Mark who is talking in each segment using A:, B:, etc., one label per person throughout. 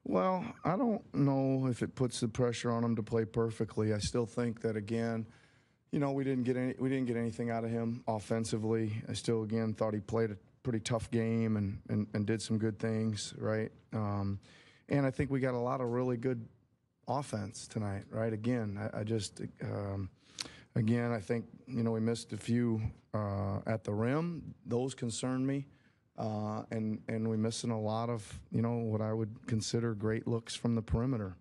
A: Well, I don't know if it puts the pressure on him to play perfectly. I still think that again, we didn't get anything out of him offensively. I still again thought he played a pretty tough game and did some good things, right? And I think we got a lot of really good offense tonight, right? Again, I just again I think we missed a few at the rim. Those concern me. And we're missing a lot of, what I would consider great looks from the perimeter.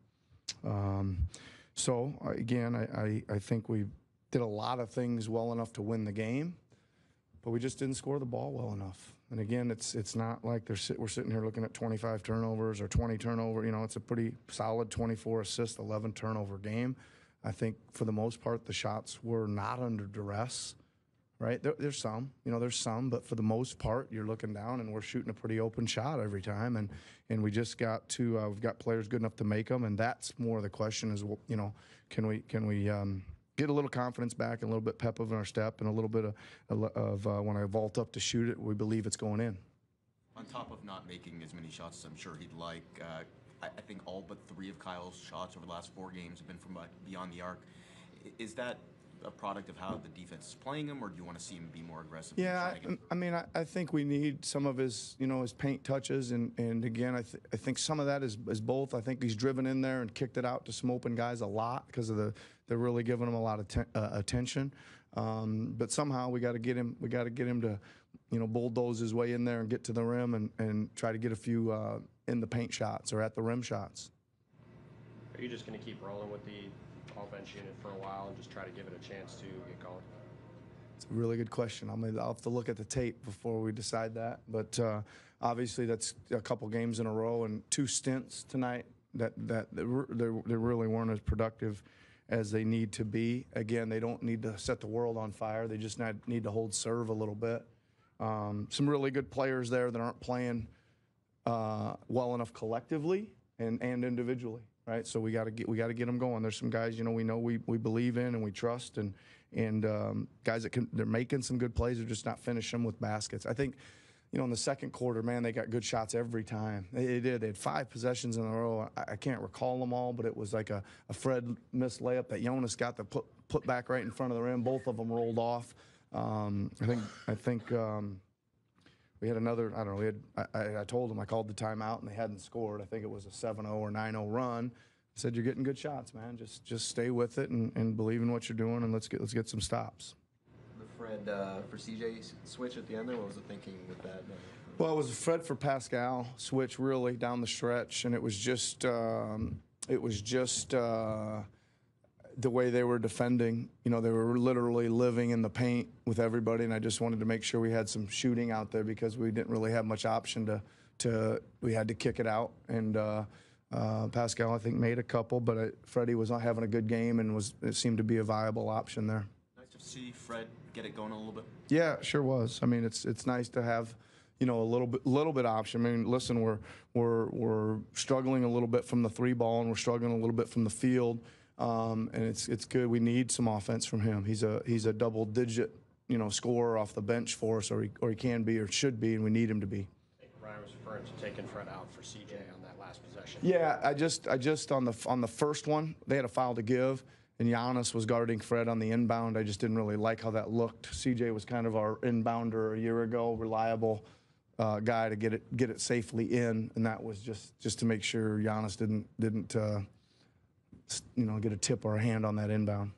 A: So, again, I think we did a lot of things well enough to win the game, but we just didn't score the ball well enough. And, again, it's not like we're sitting here looking at 25 turnovers or 20 turnover. It's a pretty solid 24 assist, 11 turnover game. I think for the most part the shots were not under duress. Right, there's some, but for the most part, you're looking down and we're shooting a pretty open shot every time, and we just got to we've got players good enough to make them, and that's more the question is, can we get a little confidence back and a little bit pep in our step and a little bit of when I vault up to shoot it, we believe it's going in.
B: On top of not making as many shots as I'm sure he'd like, I think all but 3 of Kyle's shots over the last 4 games have been from beyond the arc. Is that a product of how the defense is playing him, or do you want to see him be more aggressive?
A: Yeah, I think we need some of his, his paint touches, and again, I think some of that is both. I think he's driven in there and kicked it out to some open guys a lot because of they're really giving him a lot of attention. But somehow we got to get him to, bulldoze his way in there and get to the rim and try to get a few in the paint shots or at the rim shots.
C: Are you just going to keep rolling with the offense unit for a while and just try to give it a chance to get going?
A: It's a really good question. I'll have to look at the tape before we decide that. But obviously, that's a couple games in a row and 2 stints tonight that they really weren't as productive as they need to be. Again, they don't need to set the world on fire. They just need to hold serve a little bit. Some really good players there that aren't playing well enough collectively and individually. Right, so we got to get them going. There's some guys, we believe in and we trust, and guys that they're making some good plays. They're just not finishing them with baskets. I think, in the second quarter, man, they got good shots every time. They did. They had 5 possessions in a row. I can't recall them all, but it was like a Fred missed layup that Jonas got the put back right in front of the rim. Both of them rolled off. I think. We had another, I don't know, I told them, I called the timeout, and they hadn't scored. I think it was a 7-0 or 9-0 run. I said, you're getting good shots, man. Just stay with it and believe in what you're doing, and let's get some stops.
D: The Fred for CJ switch at the end there, what was the thinking with that?
A: Well, it was a Fred for Pascal switch really down the stretch, and it was just the way they were defending. They were literally living in the paint with everybody, and I just wanted to make sure we had some shooting out there because we didn't really have much option we had to kick it out. And Pascal, I think, made a couple, but Freddie was not having a good game and it seemed to be a viable option there.
B: Nice to see Fred get it going a little bit.
A: Yeah, it sure was. I mean, it's nice to have, a little bit option. I mean, listen, we're struggling a little bit from the 3 ball, and we're struggling a little bit from the field. And it's good. We need some offense from him. He's a double-digit, scorer off the bench for us, or he can be or should be, and we need him to be.
C: I think Ryan was referring to taking Fred out for CJ on that last possession.
A: Yeah, I just on the first one, they had a foul to give, and Giannis was guarding Fred on the inbound. I just didn't really like how that looked. CJ was kind of our inbounder a year ago, reliable guy to get it safely in, and that was just to make sure Giannis didn't get a tip or a hand on that inbound.